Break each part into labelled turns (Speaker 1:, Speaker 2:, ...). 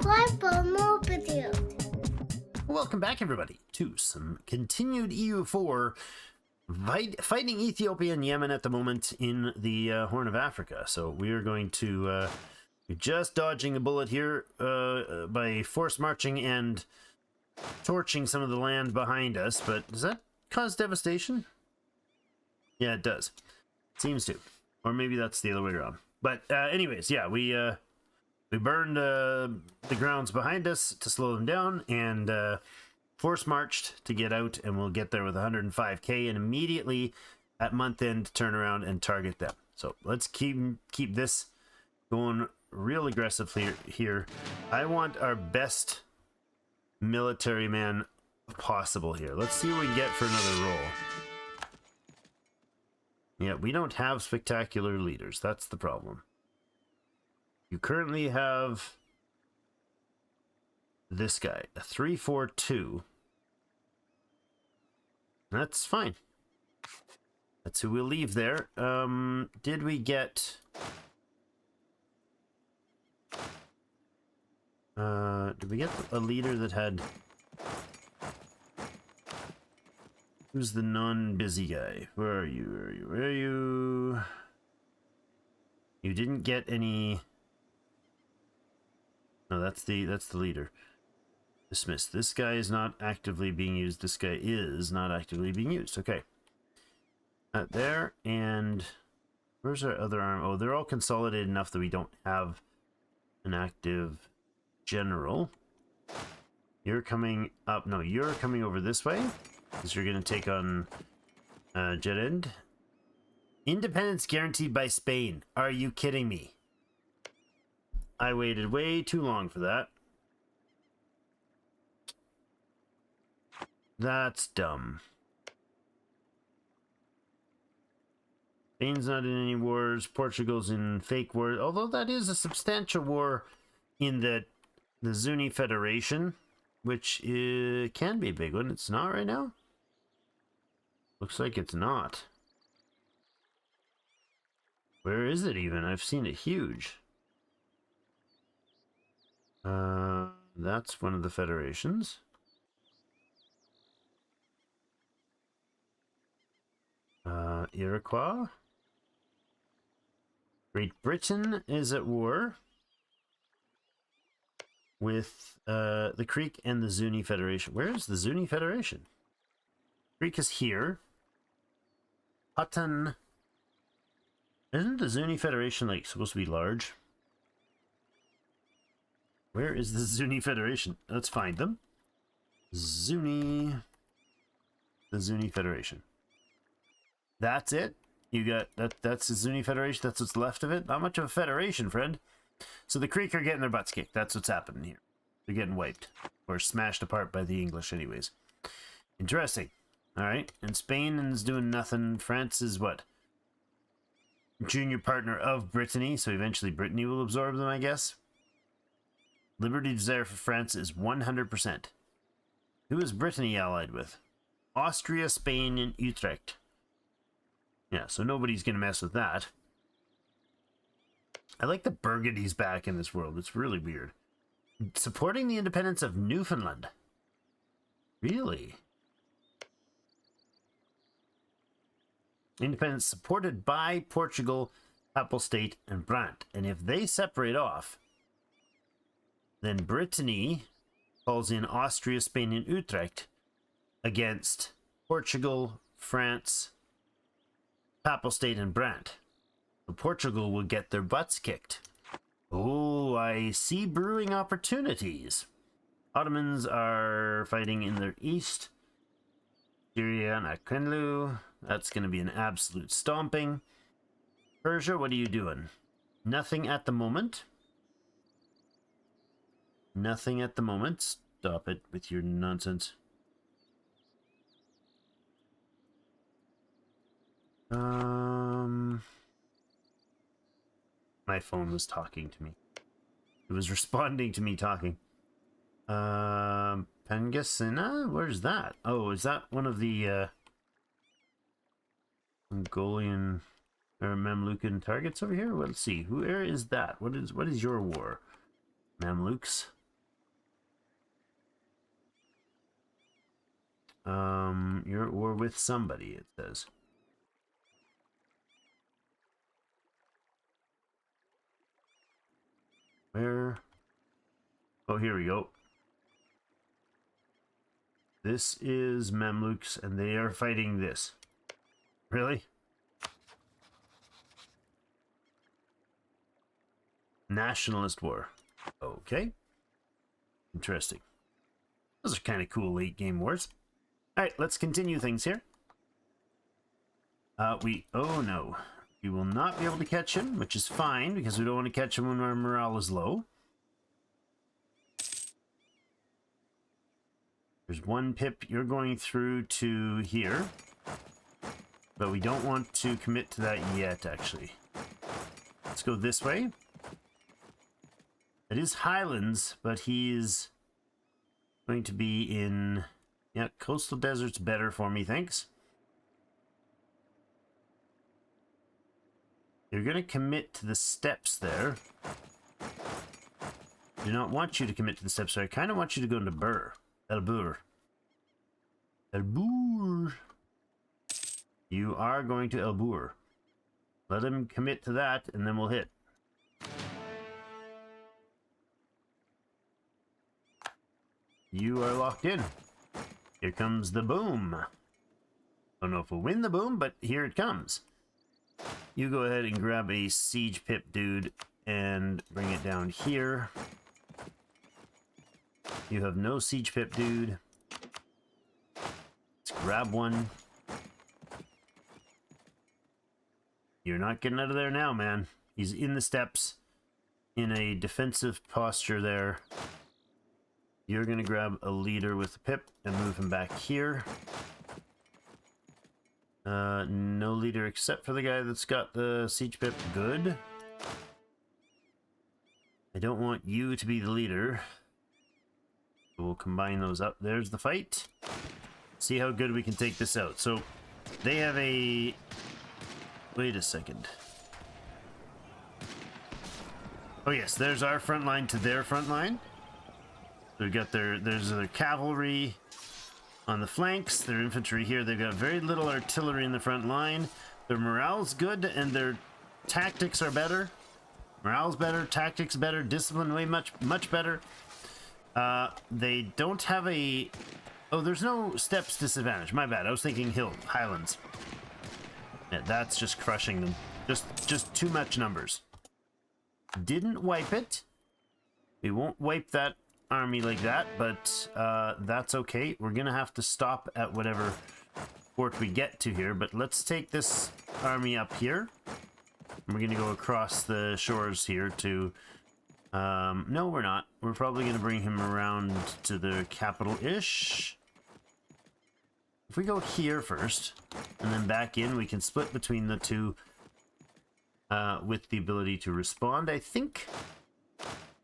Speaker 1: subscribe for more videos.
Speaker 2: Welcome back, everybody, to some continued EU4 fighting Ethiopia and Yemen at the moment in the Horn of Africa. So we are going to be just dodging a bullet here by force marching and torching some of the land behind us. But does that cause devastation? Yeah, it does. Seems to. Or maybe that's the other way around. But anyways, yeah, we burned the grounds behind us to slow them down, and force marched to get out, and we'll get there with 105k, and immediately at month end turn around and target them. So let's keep this going real aggressively here. I want our best military man possible here. Let's see what we get for another roll. Yeah, we don't have spectacular leaders. That's the problem. You currently have this guy, a 342. That's fine. That's who we'll leave there. Did we get... did we get a leader that had... Who's the non-busy guy? Where are you? Where are you? Where are you? You didn't get any... No, that's the leader. Dismissed. This guy is not actively being used. This guy is not actively being used. Okay. There, and where's our other arm? Oh, they're all consolidated enough that we don't have an active general. You're coming up. No, you're coming over this way because you're going to take on Jet End. Independence guaranteed by Spain. Are you kidding me? I waited way too long for that. That's dumb. Spain's not in any wars. Portugal's in fake wars. Although that is a substantial war in the Zuni Federation, which can be a big one. It's not right now. Looks like it's not. Where is it even? I've seen it huge. That's one of the federations. Iroquois. Great Britain is at war with the Creek and the Zuni Federation. Where is the Zuni Federation? Creek is here. Hutton. Isn't the Zuni Federation like supposed to be large? Where is the Zuni Federation? Let's find them. Zuni. The Zuni Federation. That's it? You got that's the Zuni Federation? That's what's left of it? Not much of a federation, friend. So the Creek are getting their butts kicked. That's what's happening here. They're getting wiped. Or smashed apart by the English anyways. Interesting. Alright. And Spain is doing nothing. France is what? Junior partner of Brittany. So eventually Brittany will absorb them, I guess. Liberty desire for France is 100%. Who is Brittany allied with? Austria, Spain, and Utrecht. Yeah, so nobody's going to mess with that. I like the Burgundy's back in this world. It's really weird. Supporting the independence of Newfoundland. Really? Independence supported by Portugal, Papal State, and Brant. And if they separate off, then Brittany calls in Austria, Spain, and Utrecht against Portugal, France, Papal State, and Brant. So Portugal will get their butts kicked. Oh, I see brewing opportunities. Ottomans are fighting in their east. Syria and Akenlu. That's going to be an absolute stomping. Persia, what are you doing? Nothing at the moment. Nothing at the moment. Stop it with your nonsense. My phone was talking to me. It was responding to me talking. Pangasina? Where's that? Oh, is that one of the Mongolian or Mamlukan targets over here? Well, let's see. Where is that? What is your war? Mamluks? You're at war with somebody, it says. Where? Oh, here we go. This is Mamluks, and they are fighting this. Really? Nationalist war. Okay. Interesting. Those are kind of cool late game wars. Alright, let's continue things here. Oh no. We will not be able to catch him, which is fine, because we don't want to catch him when our morale is low. There's one pip you're going through to here. But we don't want to commit to that yet, actually. Let's go this way. It is Highlands, but he's going to be in... Yeah, coastal desert's better for me, thanks. You're going to commit to the steppes there. I do not want you to commit to the steppes there. I kind of want you to go into Elbur. You are going to Elbur. Let him commit to that, and then we'll hit. You are locked in. Here comes the boom. Don't know if we'll win the boom, but here it comes. You go ahead and grab a siege pip, dude, and bring it down here. You have no siege pip, dude. Let's grab one. You're not getting out of there now, man. He's in the steppes, in a defensive posture there. You're going to grab a leader with the pip and move him back here. No leader except for the guy that's got the siege pip. Good. I don't want you to be the leader. We'll combine those up. There's the fight. See how good we can take this out. So they have a... Wait a second. Oh yes, there's our front line to their front line. They've got there's their cavalry on the flanks, their infantry here. They've got very little artillery in the front line. Their morale's good and their tactics are better. Morale's better, tactics better, discipline way much better. They don't have a... Oh, there's no steps disadvantage. My bad. I was thinking Highlands. Yeah, that's just crushing them. Just too much numbers. Didn't wipe it. We won't wipe that army like that, but that's okay. We're gonna have to stop at whatever fort we get to here, but let's take this army up here. We're gonna go across the shores here to... no, we're not. We're probably gonna bring him around to the capital-ish. If we go here first, and then back in, we can split between the two with the ability to respond, I think.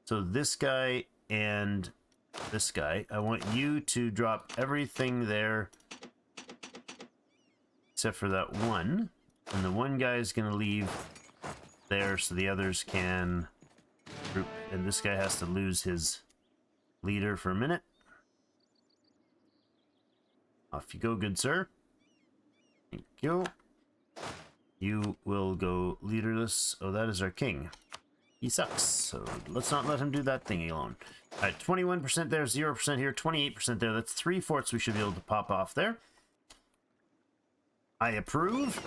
Speaker 2: So this guy and this guy, I want you to drop everything there except for that one. And the one guy is going to leave there so the others can group. And this guy has to lose his leader for a minute. Off you go, good sir. Thank you. You will go leaderless. Oh, that is our king. He sucks, so let's not let him do that thingy alone. Alright, 21% there, 0% here, 28% there. That's 3 forts we should be able to pop off there. I approve.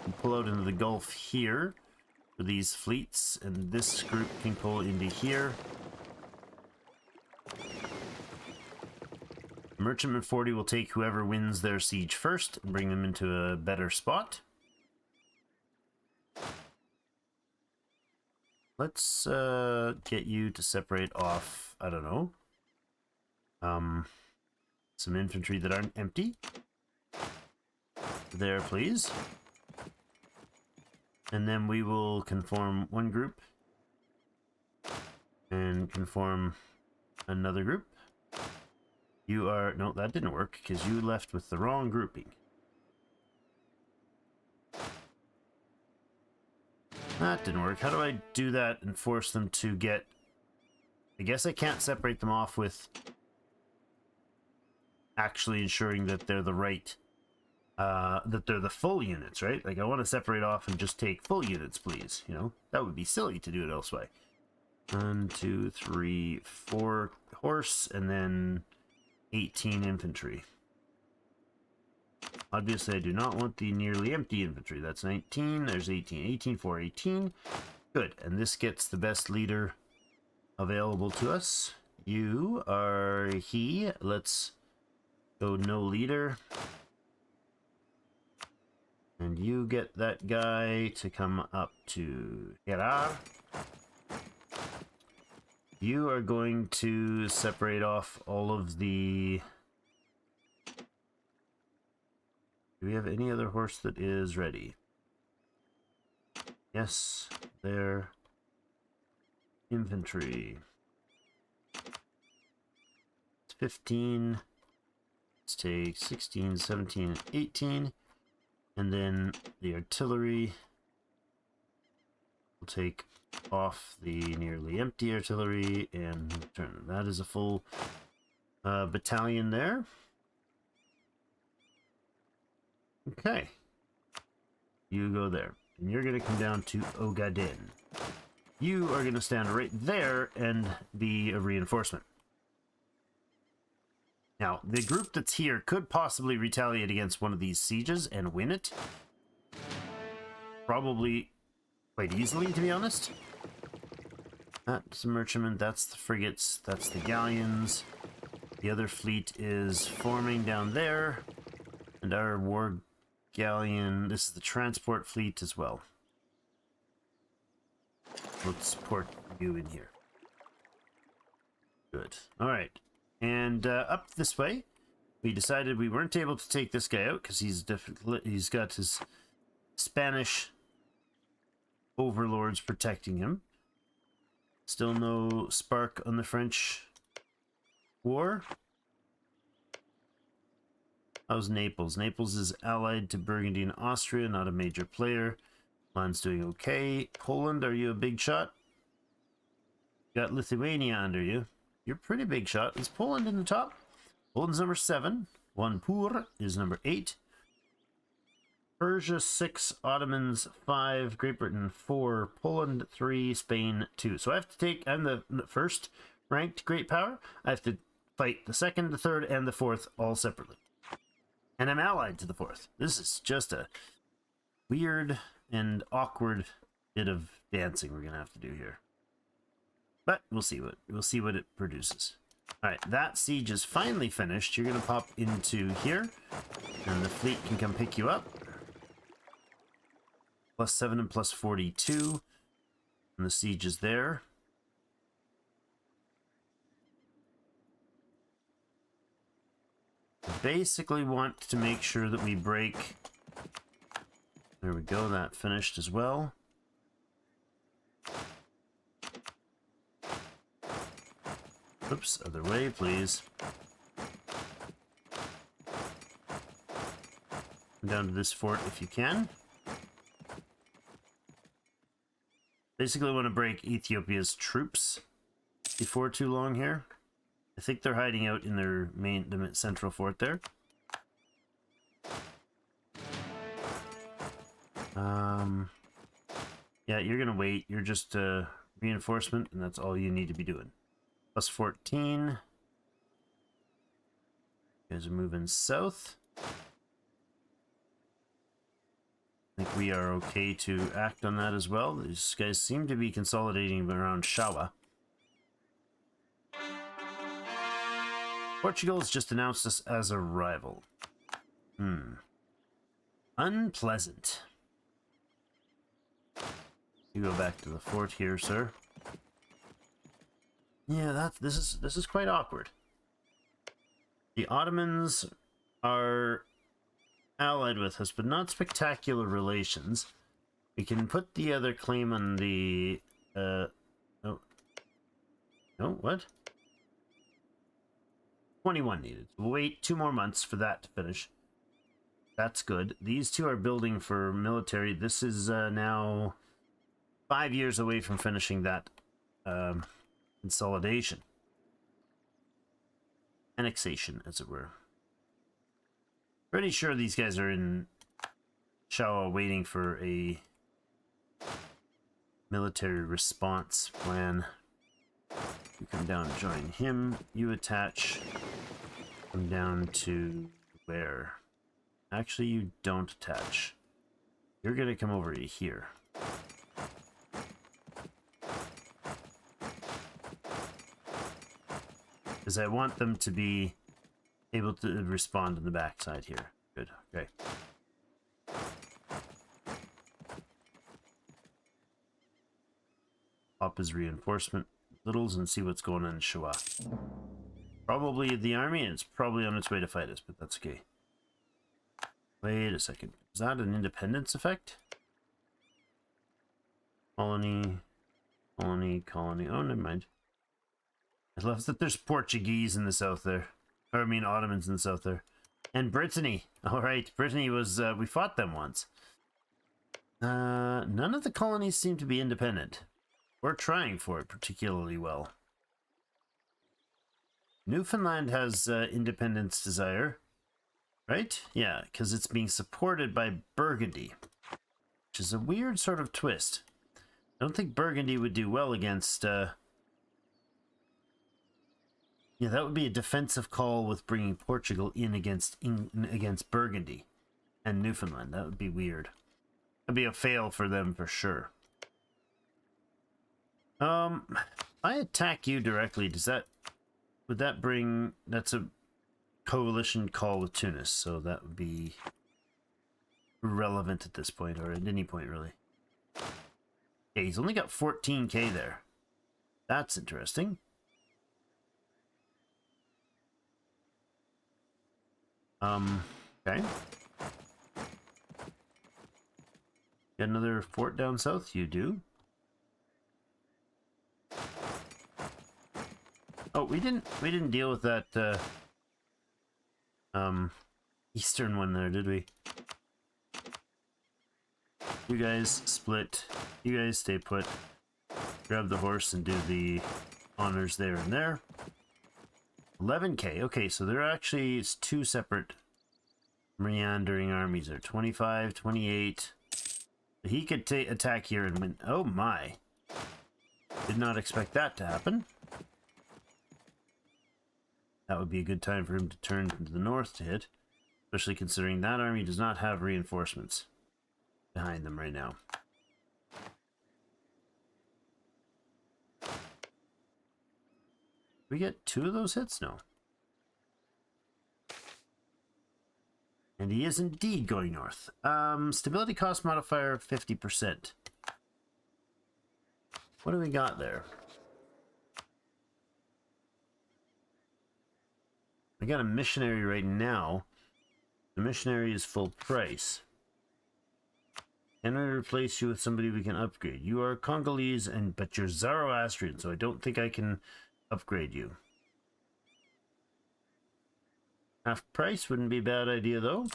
Speaker 2: We'll pull out into the Gulf here for these fleets, and this group can pull into here. Merchantman 40 will take whoever wins their siege first and bring them into a better spot. Let's get you to separate off, I don't know, some infantry that aren't empty. There, please. And then we will conform one group and conform another group. You are... No, that didn't work because you left with the wrong grouping. That didn't work. How do I do that and force them to get... I guess I can't separate them off with actually ensuring that they're the right, that they're the full units, right? Like, I want to separate off and just take full units, please. You know, that would be silly to do it elsewise. 1, 2, 3, 4 horse, and then 18 infantry. Obviously, I do not want the nearly empty infantry. That's 19. There's 18. 18 for 18. Good. And this gets the best leader available to us. You are he. Let's go no leader. And you get that guy to come up to Herar. You are going to separate off all of the... Do we have any other horse that is ready? Yes, there. Infantry. It's 15. Let's take 16, 17, and 18. And then the artillery. We'll take off the nearly empty artillery and turn. That is a full battalion there. Okay. You go there. And you're going to come down to Ogaden. You are going to stand right there and be a reinforcement. Now, the group that's here could possibly retaliate against one of these sieges and win it. Probably quite easily, to be honest. That's the merchantman, that's the frigates, that's the galleons. The other fleet is forming down there. And our war galleon, this is the transport fleet as well. Let's port you in here. Good. Alright. And up this way, we decided we weren't able to take this guy out because he's got his Spanish overlords protecting him. Still no spark on the French war. How's Naples? Naples is allied to Burgundy and Austria, not a major player. Mine's doing okay. Poland, are you a big shot? Got Lithuania under you. You're a pretty big shot. Is Poland in the top? Poland's number 7. One Pour is number 8. Persia 6, Ottomans 5, Great Britain 4, Poland 3, Spain 2. So I have to take, I'm the first ranked great power. I have to fight the second, the third, and the fourth all separately. And I'm allied to the fourth. This is just a weird and awkward bit of dancing we're gonna have to do here. But we'll see what it produces. Alright, that siege is finally finished. You're gonna pop into here, and the fleet can come pick you up. +7 and +42. And the siege is there. Basically want to make sure that we break. There we go, that finished as well. Oops, other way, please. Come down to this fort if you can. Basically want to break Ethiopia's troops before too long here. I think they're hiding out in their the central fort there. Yeah, you're gonna wait. You're just reinforcement, and that's all you need to be doing. +14. You guys are moving south. I think we are okay to act on that as well. These guys seem to be consolidating around Shawa. Portugal has just announced us as a rival. Unpleasant. You go back to the fort here, sir. Yeah, this is quite awkward. The Ottomans are allied with us, but not spectacular relations. We can put the other claim on the no, what? 21 needed. We'll wait 2 more months for that to finish. That's good. These two are building for military. This is now 5 years away from finishing that consolidation. Annexation, as it were. Pretty sure these guys are in Shawa waiting for a military response plan. You come down, join him. You attach. Come down to where? Actually, you don't attach. You're gonna come over to here. Because I want them to be able to respond on the backside here. Good, okay. Pop his reinforcement littles and see what's going on in Shawa. Probably the army, and it's probably on its way to fight us, but that's okay. Wait a second. Is that an independence effect? Colony, colony, colony. Oh, never mind. I love that there's Portuguese in the south there. Or, I mean, Ottomans in the south there. And Brittany. Alright, Brittany was, we fought them once. None of the colonies seem to be independent. We're trying for it particularly well. Newfoundland has independence desire. Right? Yeah, because it's being supported by Burgundy. Which is a weird sort of twist. I don't think Burgundy would do well against... Yeah, that would be a defensive call with bringing Portugal in against Burgundy and Newfoundland. That would be weird. That'd be a fail for them for sure. I attack you directly. Would that bring? That's a coalition call with Tunis, so that would be relevant at this point, or at any point really. Okay, he's only got 14k there. That's interesting. Okay. Got another fort down south? You do. Oh, we didn't deal with that eastern one there, did we? You guys split. You guys stay put. Grab the horse and do the honors there and there. 11k. Okay, so there actually is two separate meandering armies there. 25, 28. He could attack here and win. Oh my. Did not expect that to happen. That would be a good time for him to turn to the north to hit. Especially considering that army does not have reinforcements behind them right now. We get 2 of those hits? No. And he is indeed going north. Stability cost modifier 50%. What do we got there? I got a missionary right now. The missionary is full price. Can I replace you with somebody we can upgrade? You are Congolese, but you're Zoroastrian, so I don't think I can upgrade you. Half price wouldn't be a bad idea, though.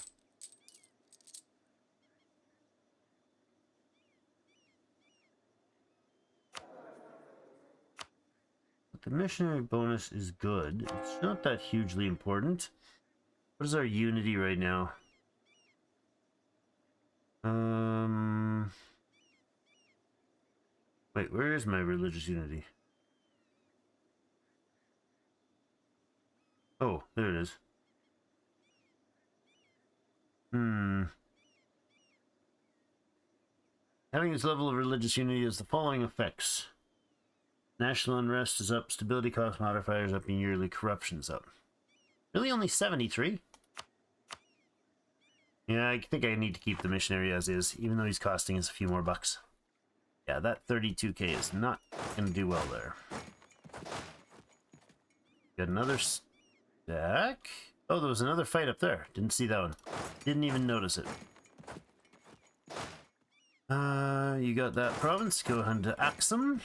Speaker 2: But the missionary bonus is good. It's not that hugely important. What is our unity right now? Wait, where is my religious unity? Oh, there it is. Having this level of religious unity has the following effects. National unrest is up, stability cost modifiers up, and yearly corruption is up. Really only 73? Yeah, I think I need to keep the missionary as is, even though he's costing us a few more bucks. Yeah, that 32k is not going to do well there. Got another stack. Oh, there was another fight up there. Didn't see that one. Didn't even notice it. You got that province. Go on to Axum.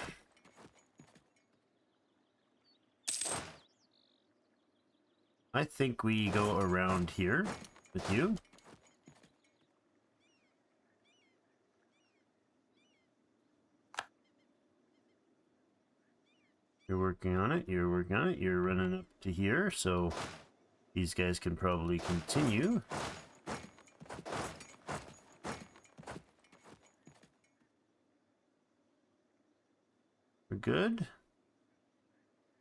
Speaker 2: I think we go around here with you. You're working on it, you're working on it, you're running up to here, so these guys can probably continue. We're good.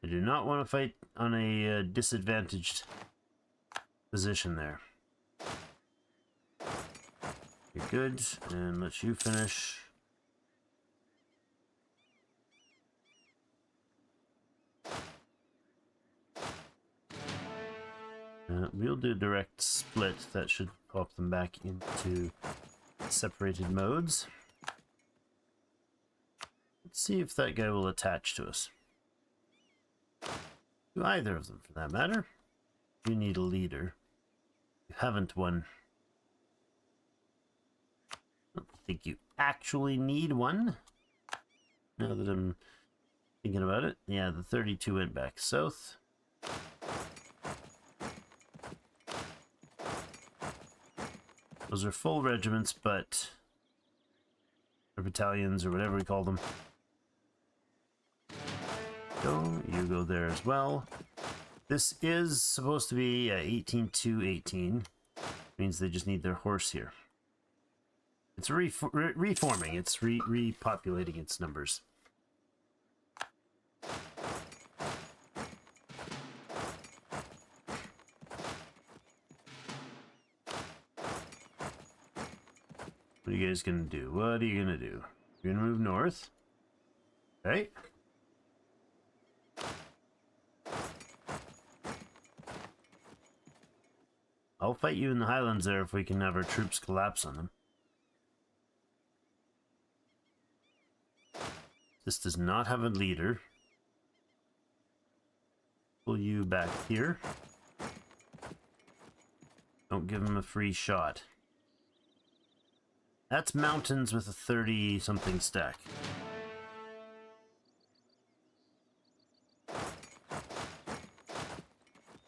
Speaker 2: I do not want to fight on a disadvantaged position there. You're good, and let you finish. We'll do direct split. That should pop them back into separated modes. Let's see if that guy will attach to us. To either of them, for that matter. You need a leader. You haven't one. I don't think you actually need one. Now that I'm thinking about it. Yeah, the 32 went back south. Those are full regiments, but... or battalions, or whatever we call them. So, you go there as well. This is supposed to be 18 to 18. Means they just need their horse here. It's reforming. It's repopulating its numbers. What are you guys gonna do? What are you gonna do? You're gonna move north, right? I'll fight you in the highlands there if we can have our troops collapse on them. This does not have a leader. Pull you back here. Don't give him a free shot. That's mountains with a 30-something stack.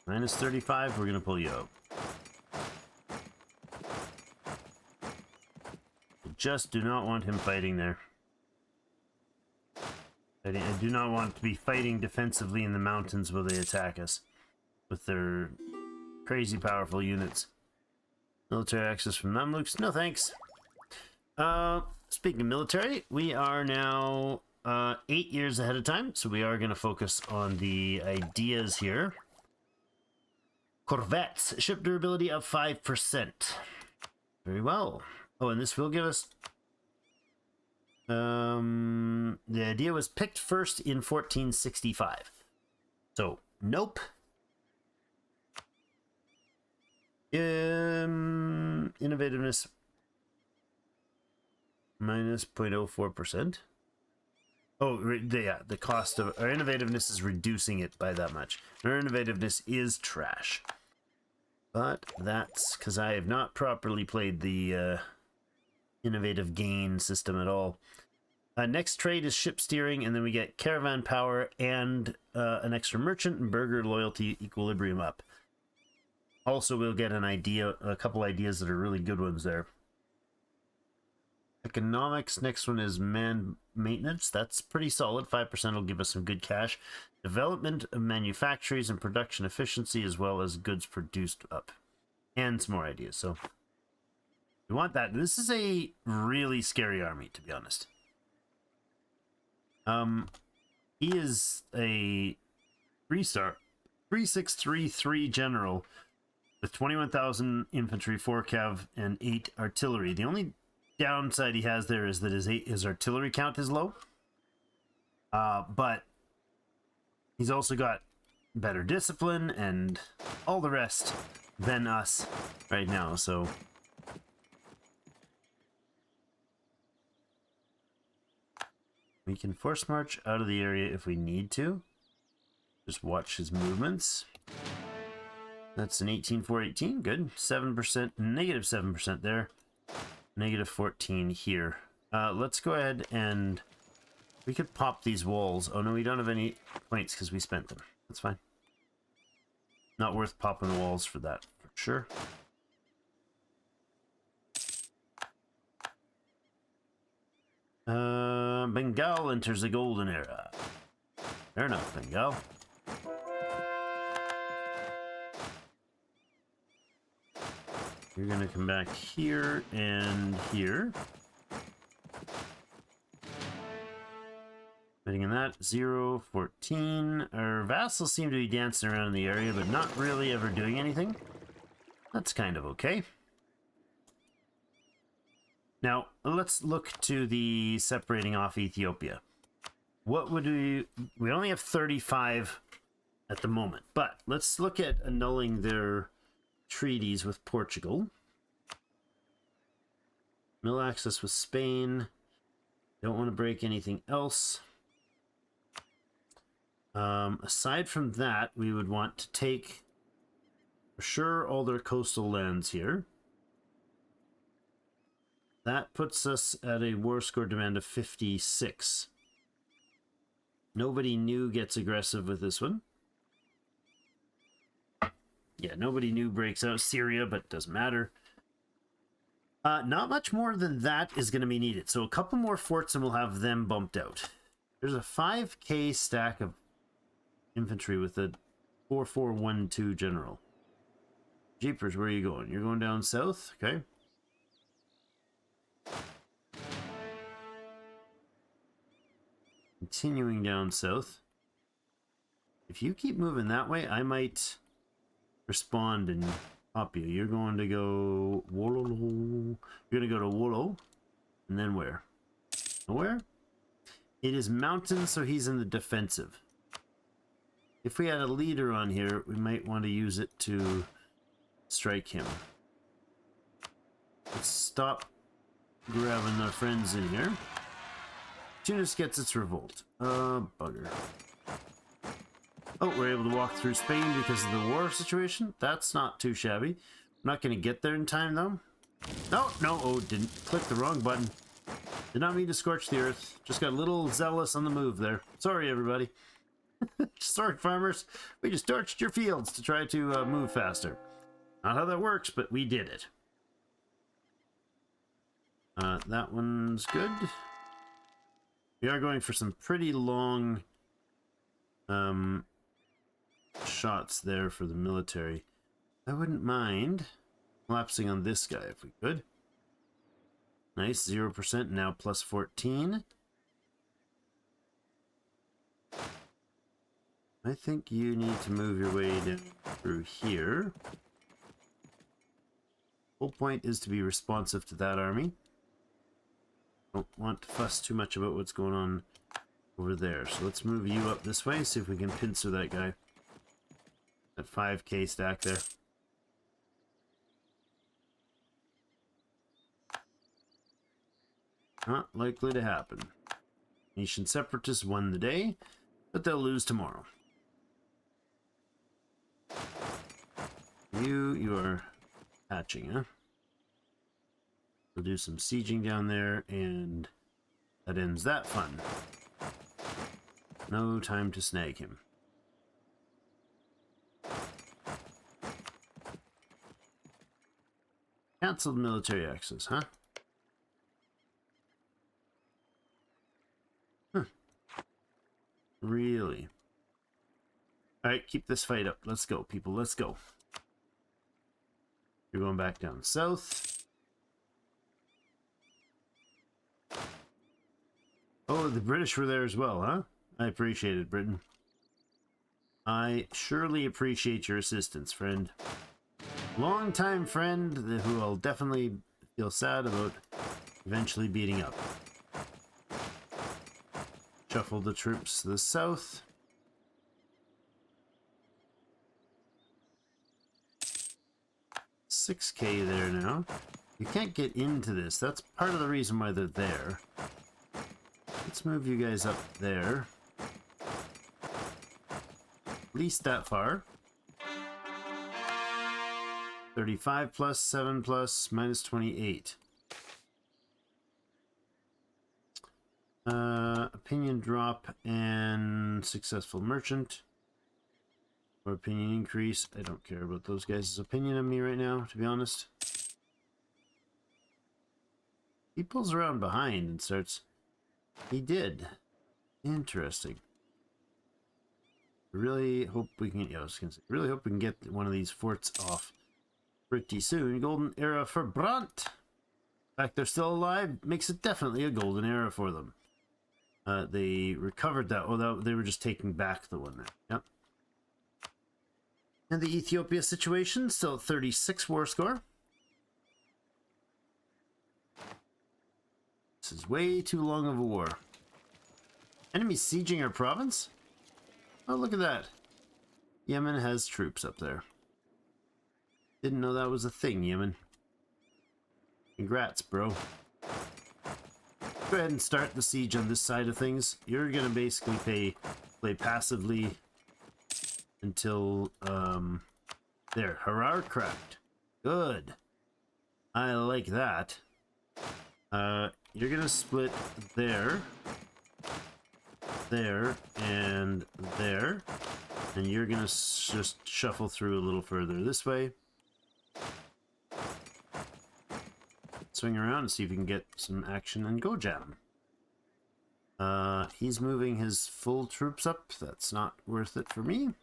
Speaker 2: Minus 35, we're gonna pull you out. Just do not want him fighting there. I do not want to be fighting defensively in the mountains while they attack us with their crazy powerful units. Military access from Mamluks? No thanks. Speaking of military, we are now 8 years ahead of time, so we are going to focus on the ideas here. Corvettes, ship durability of 5%. Very well. Oh, and this will give us... the idea was picked first in 1465. So, nope. Innovativeness minus 0.04%. Oh, yeah, the cost of our innovativeness is reducing it by that much. Our innovativeness is trash. But that's because I have not properly played the innovative gain system at all. Next trade is ship steering, and then we get caravan power and an extra merchant and burgher loyalty equilibrium up. Also, we'll get an idea, a couple ideas that are really good ones there. Economics, next one is man maintenance. That's pretty solid. 5% will give us some good cash. Development of manufactories and production efficiency, as well as goods produced up. And some more ideas. So, we want that. This is a really scary army, to be honest. He is a 3-star, 3633 general with 21,000 infantry, 4 cav, and 8 artillery. The only downside he has there is that his artillery count is low. But he's also got better discipline and all the rest than us right now, so... we can force march out of the area if we need to. Just watch his movements. That's an 18-4-18. Good. 7%, negative 7% there. Negative 14 here. Let's go ahead and... we could pop these walls. Oh no, we don't have any points because we spent them. That's fine. Not worth popping the walls for that, for sure. Bengal enters the golden era. Fair enough, Bengal. You're gonna come back here and here. Fighting in that. 0, 14. Our vassals seem to be dancing around in the area, but not really ever doing anything. That's kind of okay. Now, let's look to the separating off Ethiopia. What would we only have 35 at the moment, but let's look at annulling their treaties with Portugal. Mill access with Spain. Don't want to break anything else. Aside from that, we would want to take, for sure, all their coastal lands here. That puts us at a war score demand of 56. Nobody new gets aggressive with this one. Yeah, nobody new breaks out. Syria, but doesn't matter. Not much more than that is going to be needed. So a couple more forts and we'll have them bumped out. There's a 5k stack of infantry with a 4412 general. Jeepers, where are you going? You're going down south? Okay. Continuing down south. If you keep moving that way, I might respond and pop you. You're going to go Wololo. You're going to go to Wollo. And then where? Nowhere? It is mountains, so he's in the defensive. If we had a leader on here, we might want to use it to strike him. Let's stop grabbing our friends in here. Tunis gets its revolt. Bugger. Oh, we're able to walk through Spain because of the war situation. That's not too shabby. I'm not going to get there in time, though. Oh, no. Oh, didn't click the wrong button. Did not mean to scorch the earth. Just got a little zealous on the move there. Sorry, everybody. Sorry, farmers. We just torched your fields to try to move faster. Not how that works, but we did it. That one's good. We are going for some pretty long shots there for the military. I wouldn't mind collapsing on this guy if we could. Nice, 0% now plus 14. I think you need to move your way down through here. Whole point is to be responsive to that army. Don't want to fuss too much about what's going on over there. So let's move you up this way, see if we can pincer that guy. That 5k stack there. Not likely to happen. Nation separatists won the day, but they'll lose tomorrow. You are hatching, huh? We'll do some sieging down there, and that ends that fun. No time to snag him. Cancelled military access, huh? Really? Alright, keep this fight up. Let's go, people. Let's go. You're going back down south. Oh, the British were there as well, huh? I appreciate it, Britain. I surely appreciate your assistance, friend. Long-time friend who I'll definitely feel sad about eventually beating up. Shuffle the troops to the south. $6k there now. You can't get into this. That's part of the reason why they're there. Let's move you guys up there. At least that far. 35 plus 7 plus minus 28. Opinion drop and successful merchant. Or opinion increase. I don't care about those guys' opinion of me right now, to be honest. He pulls around behind and starts... He did. Interesting. Really hope we can... Yeah, I was gonna say, really hope we can get one of these forts off pretty soon. Golden era for Brant. The fact they're still alive makes it definitely a golden era for them. They recovered that. Oh, they were just taking back the one there. Yep. And the Ethiopia situation, still 36 war score. This is way too long of a war. Enemy sieging our province? Oh, look at that. Yemen has troops up there. Didn't know that was a thing, Yemen. Congrats, bro. Go ahead and start the siege on this side of things. You're gonna basically play passively until there. Harar cracked. Good. I like that. You're gonna split there, and there, and you're gonna just shuffle through a little further this way. Swing around and see if you can get some action and go jam. He's moving his full troops up. That's not worth it for me.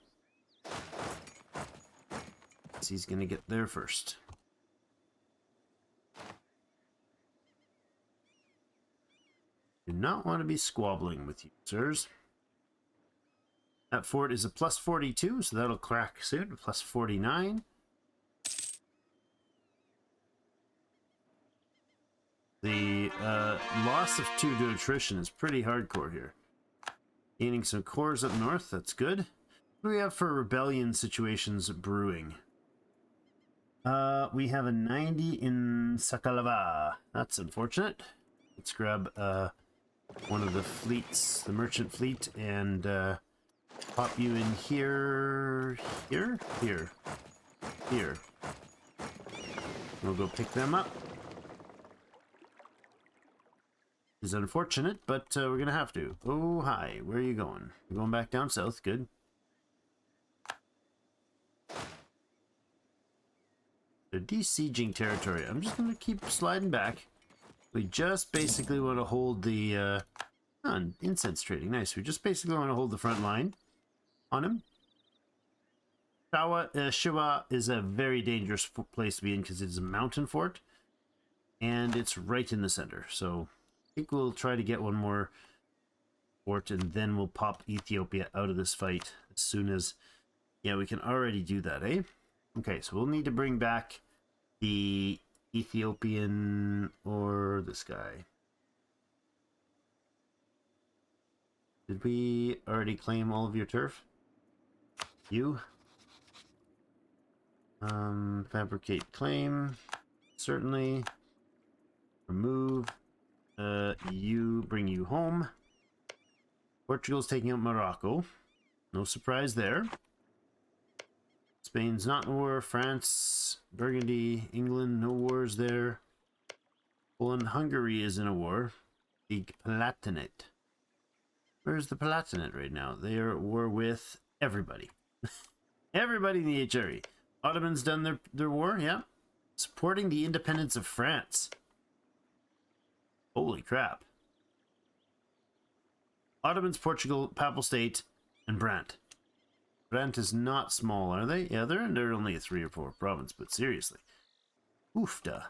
Speaker 2: So he's gonna get there first. Do not want to be squabbling with you, sirs. That fort is a plus 42, so that'll crack soon. Plus 49. The loss of 2 to attrition is pretty hardcore here. Gaining some cores up north, that's good. What do we have for rebellion situations brewing? We have a 90 in Sakalava. That's unfortunate. Let's grab one of the fleets, the merchant fleet, and pop you in here. We'll go pick them up. It's unfortunate, but we're gonna have to. Oh, hi. Where are you going? You're going back down south. Good. They're besieging territory. I'm just gonna keep sliding back. We just basically want to hold the incense trading. Nice. We just basically want to hold the front line on him. Shiwa is a very dangerous place to be in because it's a mountain fort, and it's right in the center. So I think we'll try to get one more fort, and then we'll pop Ethiopia out of this fight as soon as... Yeah, we can already do that, eh? Okay, so we'll need to bring back the Ethiopian or this guy. Did we already claim all of your turf? You? Fabricate claim. Certainly. Remove. You, bring you home. Portugal's taking out Morocco. No surprise there. Spain's not in war. France, Burgundy, England, no wars there. Poland, Hungary is in a war. The Palatinate. Where's the Palatinate right now? They are at war with everybody. Everybody in the HRE. Ottomans done their war, yeah. Supporting the independence of France. Holy crap. Ottomans, Portugal, Papal State, and Brant. Brant is not small, are they? Yeah, they're only a 3 or 4 province, but seriously. Oofda.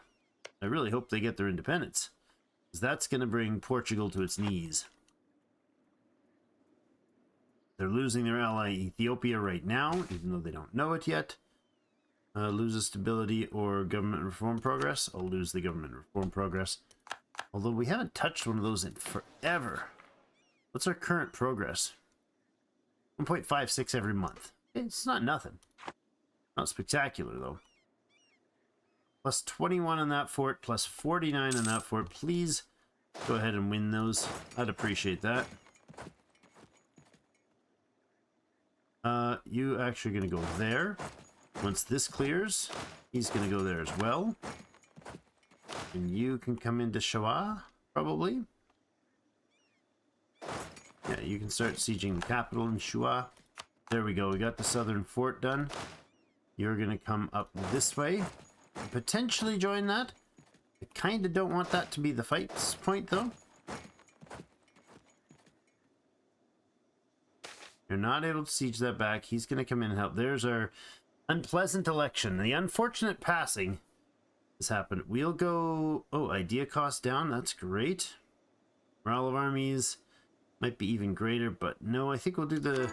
Speaker 2: I really hope they get their independence, because that's going to bring Portugal to its knees. They're losing their ally Ethiopia right now, even though they don't know it yet. Loses stability or government reform progress. I'll lose the government reform progress. Although we haven't touched one of those in forever. What's our current progress? 1.56 every month. It's not nothing. Not spectacular, though. Plus 21 on that fort, plus 49 on that fort. Please go ahead and win those. I'd appreciate that. You actually going to go there. Once this clears, he's going to go there as well. And you can come into Shawa, probably. Yeah, you can start sieging the capital in Shua. There we go. We got the southern fort done. You're going to come up this way. Potentially join that. I kind of don't want that to be the fight point, though. You're not able to siege that back. He's going to come in and help. There's our unpleasant election. The unfortunate passing has happened. We'll go... Oh, idea cost down. That's great. Morale of armies. Might be even greater, but no, I think we'll do the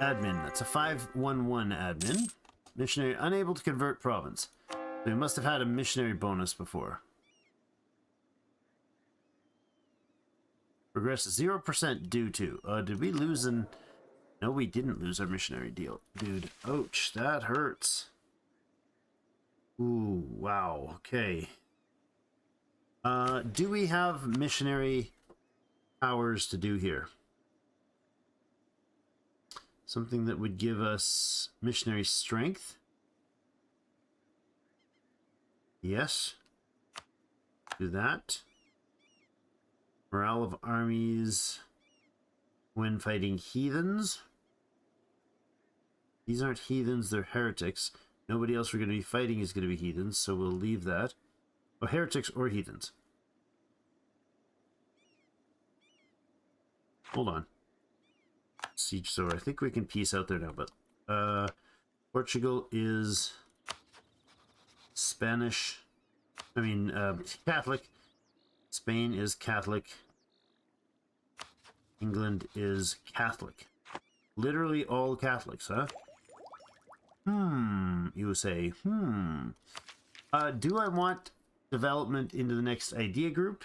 Speaker 2: admin. That's a 511 admin. Missionary unable to convert province. We must have had a missionary bonus before. Progress 0% due to. Did we lose an... No, we didn't lose our missionary deal. Dude, ouch, that hurts. Ooh, wow, okay. Do we have missionary powers to do here? Something that would give us missionary strength? Yes. Do that. Morale of armies when fighting heathens. These aren't heathens, they're heretics. Nobody else we're going to be fighting is going to be heathens, so we'll leave that. Oh, heretics or heathens. Hold on. Siege Sower. I think we can peace out there now, but Portugal is Spanish. I mean, Catholic. Spain is Catholic. England is Catholic. Literally all Catholics, huh? You say, do I want development into the next idea group?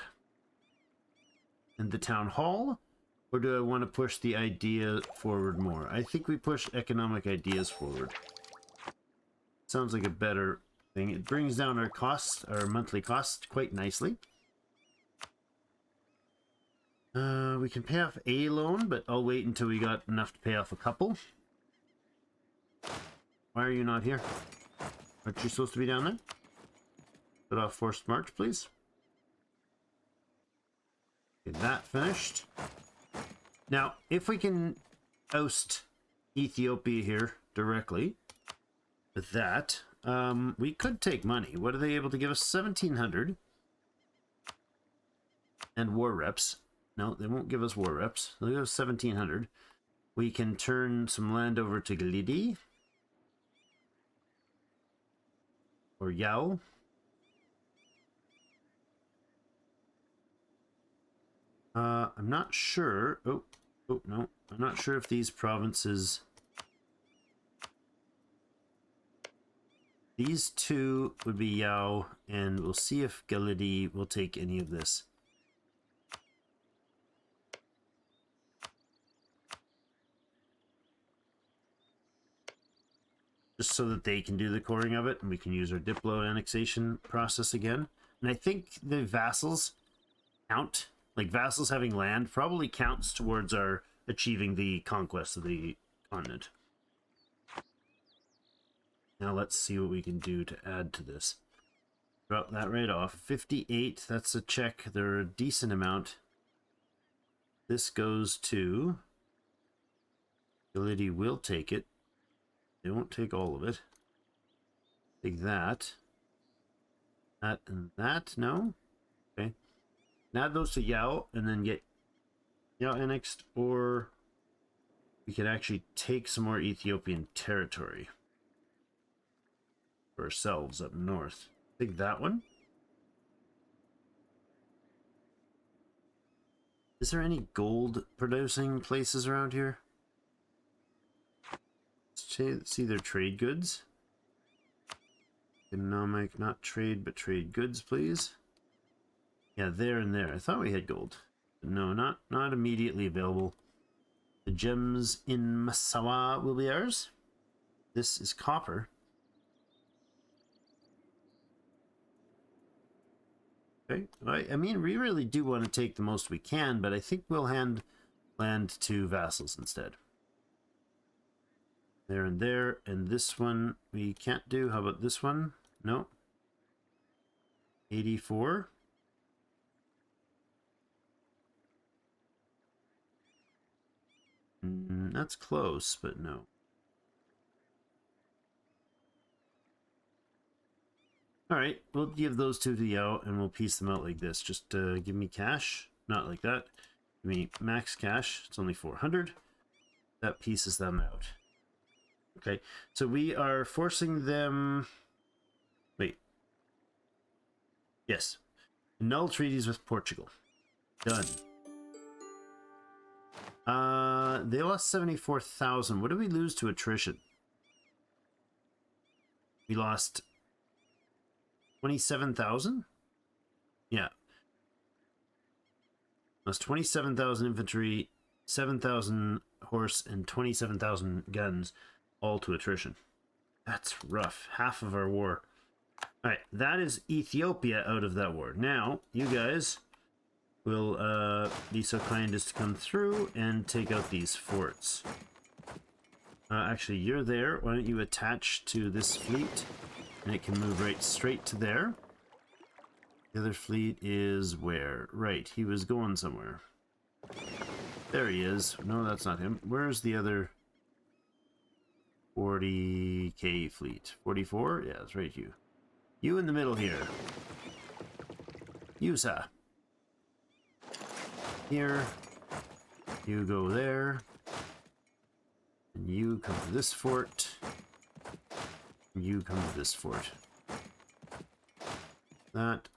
Speaker 2: And the town hall? Or do I want to push the idea forward more? I think we push economic ideas forward. Sounds like a better thing. It brings down our costs, our monthly costs, quite nicely. We can pay off a loan, but I'll wait until we got enough to pay off a couple. Why are you not here? Aren't you supposed to be down there? Put off forced march, please. Get that finished. Now, if we can oust Ethiopia here directly with that, we could take money. What are they able to give us? 1,700 and war reps. No, they won't give us war reps. They'll give us 1,700. We can turn some land over to Glidi or Yao. I'm not sure. Oh, no. I'm not sure if these provinces... These two would be Yao, and we'll see if Galidi will take any of this. Just so that they can do the coring of it, and we can use our Diplo annexation process again. And I think the vassals count. Like, vassals having land probably counts towards our achieving the conquest of the continent. Now let's see what we can do to add to this. Drop that right off. 58, that's a check. They're a decent amount. This goes to... Ability will take it. They won't take all of it. Take that. That and that, no? Okay. Add those to Yao and then get Yao annexed, or we could actually take some more Ethiopian territory for ourselves up north. Take that one. Is there any gold producing places around here? Let's see their trade goods. Economic, not trade, but trade goods, please. Yeah, there and there. I thought we had gold. But no, not immediately available. The gems in Massawa will be ours. This is copper. Okay. I mean, we really do want to take the most we can, but I think we'll hand land to vassals instead. There and there, and this one we can't do. How about this one? No. 84. That's close, but no. Alright, we'll give those two to Yao, and we'll piece them out like this. Just give me cash. Not like that. Give me max cash. It's only 400. That pieces them out. Okay, so we are forcing them... Wait. Yes. Null treaties with Portugal. Done. They lost 74,000. What did we lose to attrition? We lost 27,000? Yeah. Lost 27,000 infantry, 7,000 horse, and 27,000 guns, all to attrition. That's rough. Half of our war. Alright, that is Ethiopia out of that war. Now, you guys will be so kind as to come through and take out these forts. Actually, you're there. Why don't you attach to this fleet? And it can move right straight to there. The other fleet is where? Right, he was going somewhere. There he is. No, that's not him. Where's the other 40k fleet? 44? Yeah, that's right, you. You in the middle here. You, sir. Here. You go there. And you come to this fort. And you come to this fort. That,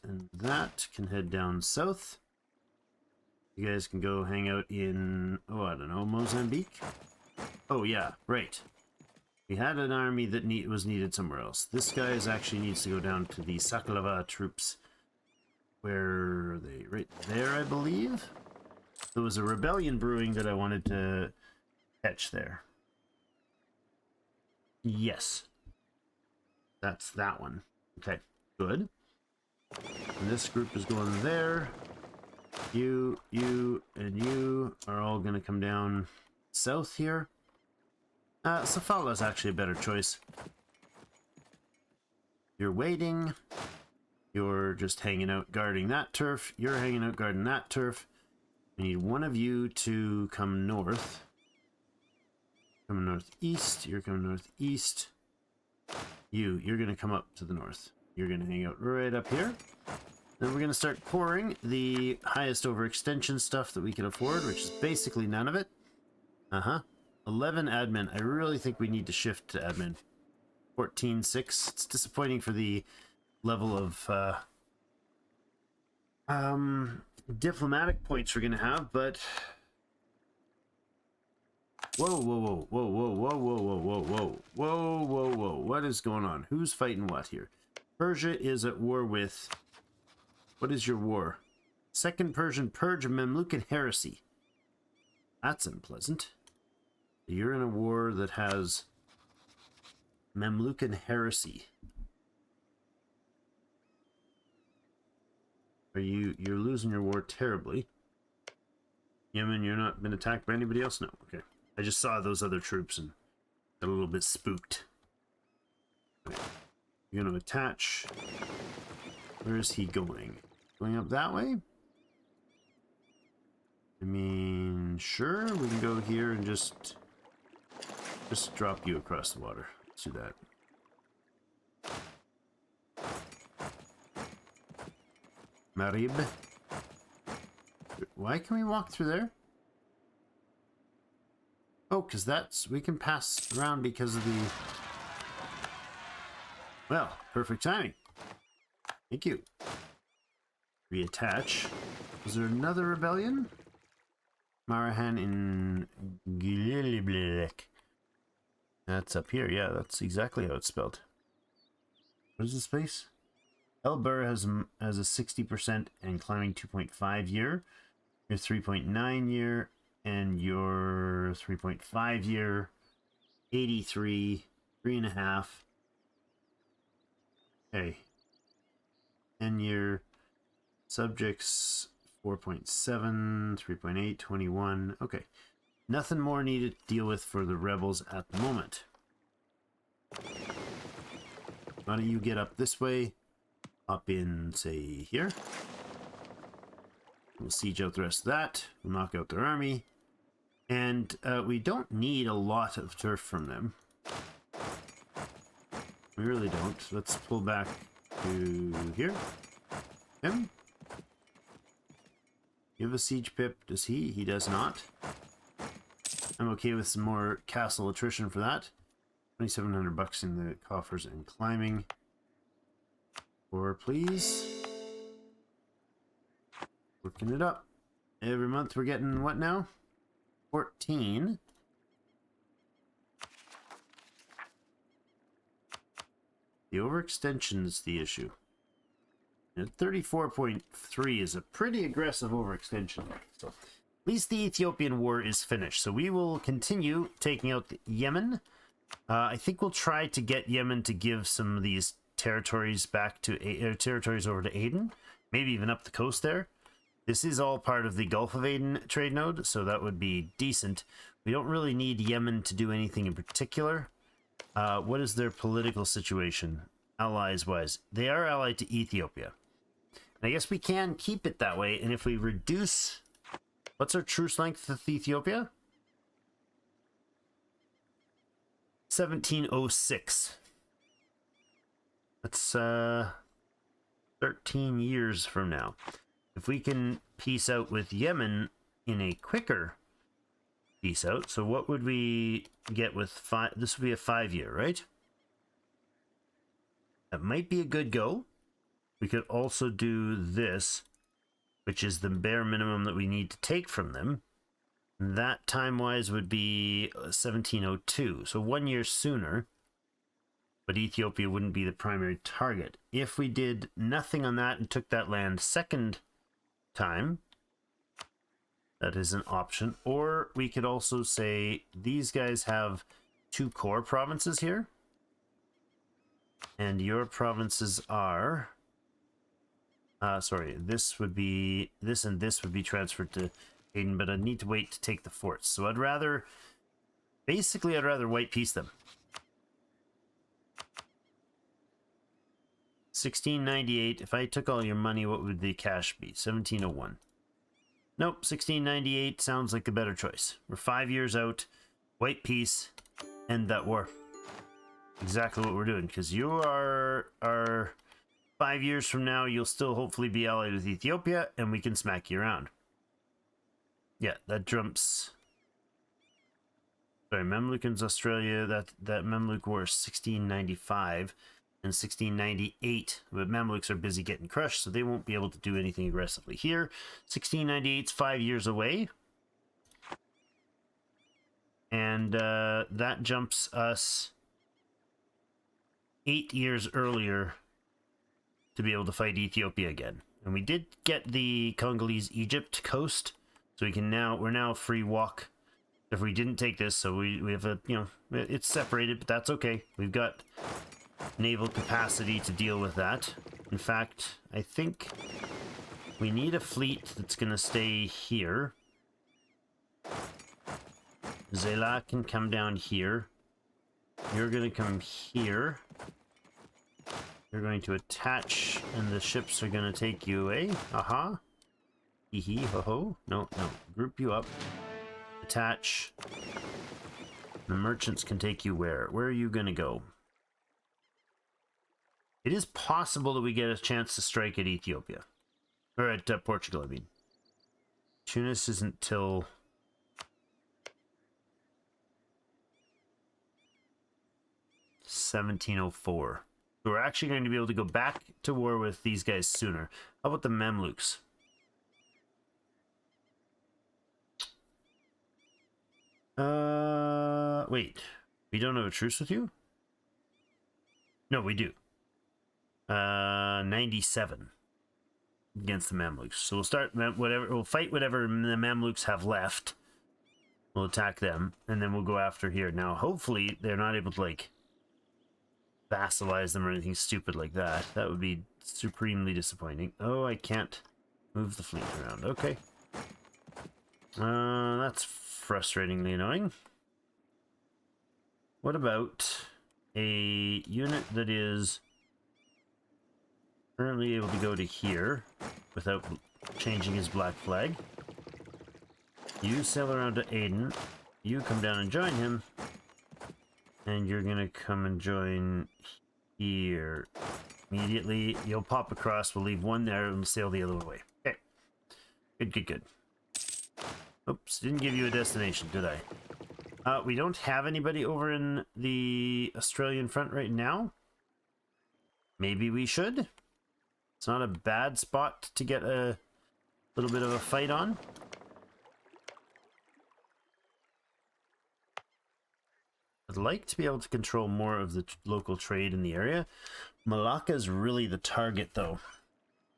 Speaker 2: and that can head down south. You guys can go hang out in, oh, I don't know, Mozambique? Oh, yeah, right. We had an army that was needed somewhere else. This guy actually needs to go down to the Sakalava troops. Where are they? Right there, I believe? There was a rebellion brewing that I wanted to catch there. Yes. That's that one. Okay, good. And this group is going there. You, and you are all going to come down south here. Safala is actually a better choice. You're waiting. You're just hanging out guarding that turf. You're hanging out guarding that turf. We need one of you to come north. Coming northeast. You're coming northeast. You're going to come up to the north. You're going to hang out right up here. Then we're going to start pouring the highest overextension stuff that we can afford, which is basically none of it. 11 admin. I really think we need to shift to admin. 14.6. It's disappointing for the level of diplomatic points we're going to have, but... Whoa, whoa, whoa, whoa, whoa, whoa, whoa, whoa, whoa, whoa, whoa, whoa, whoa. What is going on? Who's fighting what here? Persia is at war with... What is your war? Second Persian Purge of Mamlukan heresy. That's unpleasant. You're in a war that has Mamlukan heresy. You're losing your war terribly. Yemen, you're not been attacked by anybody else? No, okay. I just saw those other troops and got a little bit spooked. Okay. You're gonna attach. Where is he going? Going up that way? I mean, sure, we can go here and just drop you across the water. Let's do that. Marib. Why can we walk through there? Oh, because we can pass around because of the... Well, perfect timing. Thank you. Reattach. Was there another rebellion? Marahan in Gililiblek. That's up here. Yeah, that's exactly how it's spelled. What is this place? Elbur has a 60% and climbing 2.5 year. Your 3.9 year and your 3.5 year. 83, 3.5. Okay. 10 year. Subjects 4.7, 3.8, 21. Okay. Nothing more needed to deal with for the rebels at the moment. Why don't you get up this way? Up in, say, here. We'll siege out the rest of that. We'll knock out their army. And we don't need a lot of turf from them. We really don't. Let's pull back to here. Him. You have a siege pip. Does he? He does not. I'm okay with some more castle attrition for that. 2,700 bucks in the coffers and climbing. Or please. Working it up. Every month we're getting what now? 14. The overextension is the issue. And 34.3 is a pretty aggressive overextension. So at least the Ethiopian war is finished. So we will continue taking out Yemen. I think we'll try to get Yemen to give some of these territories back to territories over to Aden. Maybe even up the coast there. This is all part of the Gulf of Aden trade node, so that would be decent. We don't really need Yemen to do anything in particular. What is their political situation, allies-wise? They are allied to Ethiopia. And I guess we can keep it that way, and if we reduce... What's our truce length with Ethiopia? 1706. That's 13 years from now. If we can peace out with Yemen in a quicker peace out, so what would we get with five? This would be a 5-year, right? That might be a good go. We could also do this, which is the bare minimum that we need to take from them. That time-wise would be 1702, so 1 year sooner. But Ethiopia wouldn't be the primary target. If we did nothing on that and took that land second time, that is an option. Or we could also say these guys have 2 core provinces here, and your provinces are sorry, this would be this, and this would be transferred to Aden, but I'd need to wait to take the forts. So I'd rather white peace them. 1698. If I took all your money, what would the cash be? 1701. Nope, 1698 sounds like the better choice. We're 5 years out, white peace, end that war. Exactly what we're doing, because you are 5 years from now, you'll still hopefully be allied with Ethiopia, and we can smack you around. Yeah, that jumps. Sorry, Mamlukans Australia, that Mamluk war is 1695. And 1698, but Mamluks are busy getting crushed, so they won't be able to do anything aggressively here. 1698's 5 years away. And that jumps us 8 years earlier to be able to fight Ethiopia again. And we did get the Congolese Egypt coast, so we're now free walk if we didn't take this. So we have a, it's separated, but that's okay. We've got naval capacity to deal with that. In fact, I think we need a fleet that's going to stay here. Zela can come down here. You're going to come here. You're going to attach, and the ships are going to take you away. Aha. Hee hee ho ho. No. Group you up. Attach. The merchants can take you where? Where are you going to go? It is possible that we get a chance to strike at Ethiopia. Or at Portugal, I mean. Tunis isn't till... $1704. So we're actually going to be able to go back to war with these guys sooner. How about the Mamluks? Wait. We don't have a truce with you? No, we do. 97 against the Mamluks. So we'll start we'll fight whatever the Mamluks have left. We'll attack them, and then we'll go after here. Now, hopefully, they're not able to, like, vassalize them or anything stupid like that. That would be supremely disappointing. Oh, I can't move the fleet around. Okay. That's frustratingly annoying. What about a unit that is currently able to go to here without changing his black flag? You sail around to Aden. You come down and join him. And you're gonna come and join here. Immediately, you'll pop across. We'll leave one there and sail the other way. Okay. Good. Oops, didn't give you a destination, did I? We don't have anybody over in the Australian front right now. Maybe we should. It's not a bad spot to get a little bit of a fight on. would like to be able to control more of the local trade in the area. Malacca is really the target, though.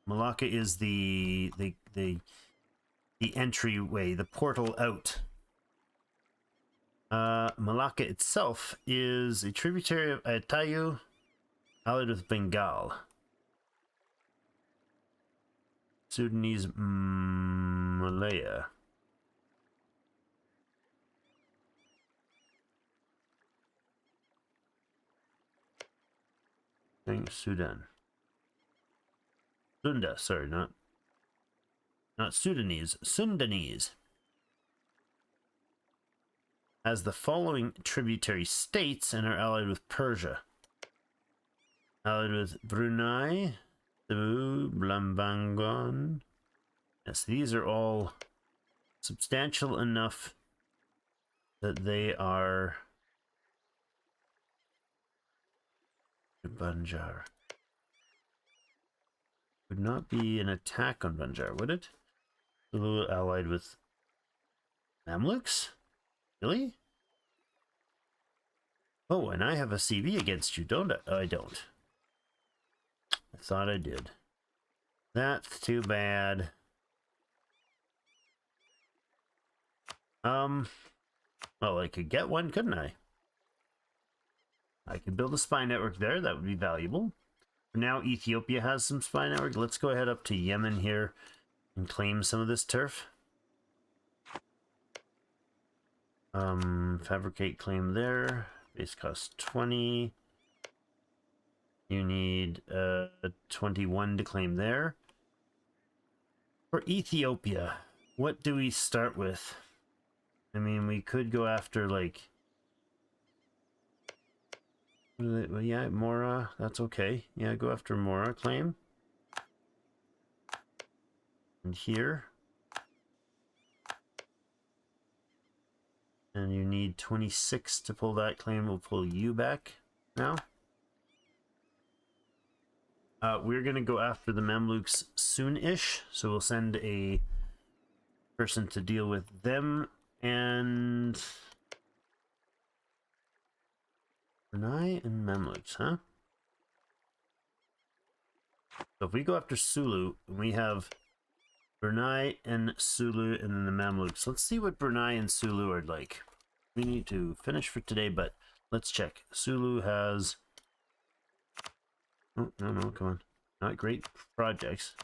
Speaker 2: Malacca is the entryway, the portal out. Malacca itself is a tributary of Ayutthaya, allied with Bengal. Sudanese Malaya. Sudan. Sunda, sorry, not Sudanese, Sundanese. Has the following tributary states and are allied with Persia. Allied with Brunei, Cebu, Blambangan. Yes, these are all substantial enough that they are Banjar. Would not be an attack on Banjar, would it? Cebu allied with Mamluks? Really? Oh, and I have a CV against you, don't I? Oh, I don't. I thought I did. That's too bad. Well, I could get one, couldn't I? I could build a spy network there. That would be valuable. For now, Ethiopia has some spy network. Let's go ahead up to Yemen here and claim some of this turf. Fabricate claim there. Base cost 20. You need 21 to claim there. For Ethiopia, what do we start with? I mean, we could go after, like... Well, yeah, Mora, that's okay. Yeah, go after Mora claim. And here. And you need 26 to pull that claim. We'll pull you back now. We're going to go after the Mamluks soon-ish. So we'll send a person to deal with them. And... Brunei and Mamluks, huh? So if we go after Sulu, we have Brunei and Sulu and then the Mamluks. Let's see what Brunei and Sulu are like. We need to finish for today, but let's check. Sulu has... Oh, no, come on. Not great projects.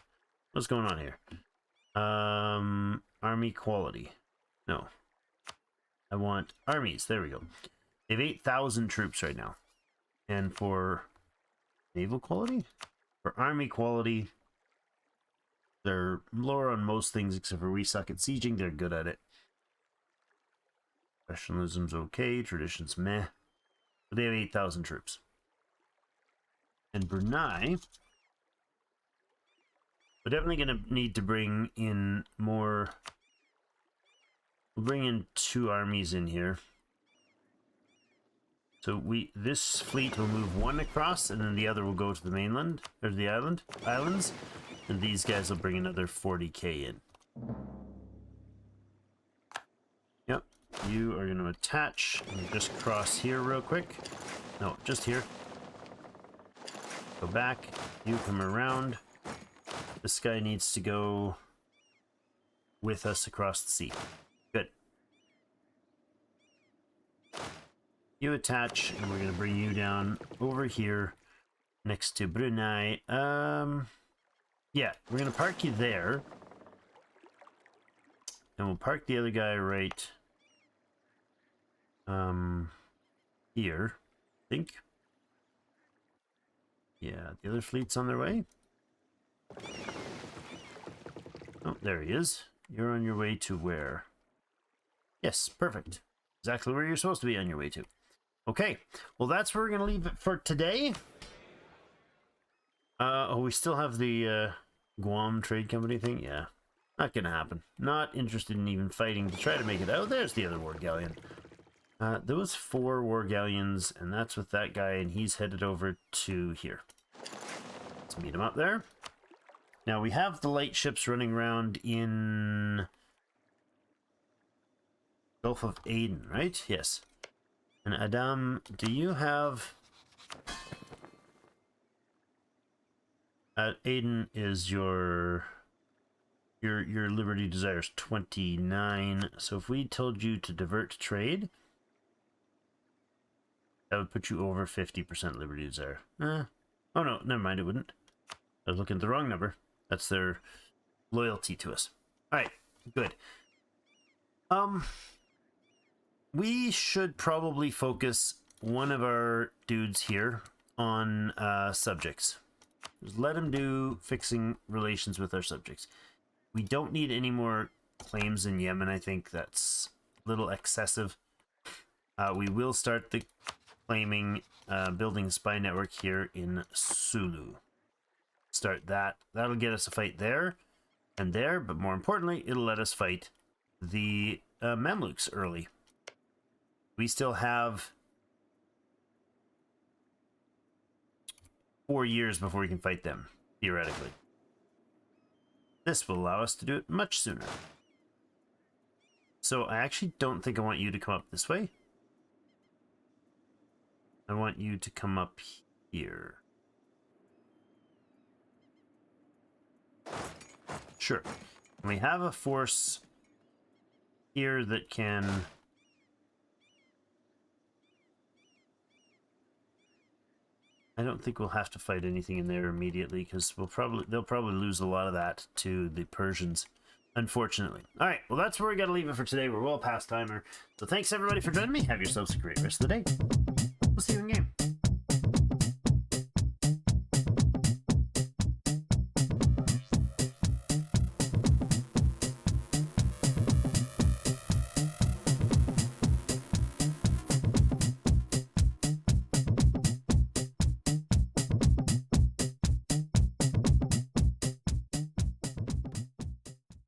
Speaker 2: What's going on here? Army quality. No. I want armies. There we go. They have 8,000 troops right now. And for naval quality? For army quality, they're lower on most things except for we suck at sieging. They're good at it. Professionalism's okay. Tradition's meh. But they have 8,000 troops. And Brunei, we're definitely going to need to bring in more. We'll bring in 2 armies in here. So this fleet will move one across, and then the other will go to the mainland, or the islands, and these guys will bring another 40k in. Yep, you are going to attach and just cross here real quick. No, just here. Go back. You come around. This guy needs to go with us across the sea. Good. You attach, and we're going to bring you down over here next to Brunei. Yeah, we're going to park you there. And we'll park the other guy right here, I think. Yeah, the other fleet's on their way. Oh, there he is. You're on your way to where? Yes, perfect. Exactly where you're supposed to be on your way to. Okay, well, that's where we're going to leave it for today. Oh, we still have the Guam Trade Company thing? Yeah, not going to happen. Not interested in even fighting to try to make it out. There's the other war galleon. Those 4 war galleons, and that's with that guy, and he's headed over to here. Let's meet him up there. Now, we have the light ships running around in Gulf of Aden, right? Yes. And Adam, do you have... Aiden is your liberty desires 29. So if we told you to divert trade, that would put you over 50% liberty desire. Oh no, never mind, it wouldn't. I was looking at the wrong number. That's their loyalty to us. Alright, good. We should probably focus one of our dudes here on subjects. Just let him do fixing relations with our subjects. We don't need any more claims in Yemen. I think that's a little excessive. We will start the claiming, building a spy network here in Sulu. Start that. That'll get us a fight there and there, but more importantly, it'll let us fight the Mamluks early. We still have 4 years before we can fight them, theoretically. This will allow us to do it much sooner. So I actually don't think I want you to come up this way. I want you to come up here. Sure. And we have a force here that can... I don't think we'll have to fight anything in there immediately because they'll probably lose a lot of that to the Persians, unfortunately. All right, well that's where we got to leave it for today. We're well past timer. So thanks everybody for joining me. Have yourselves a great rest of the day. We'll see you in game.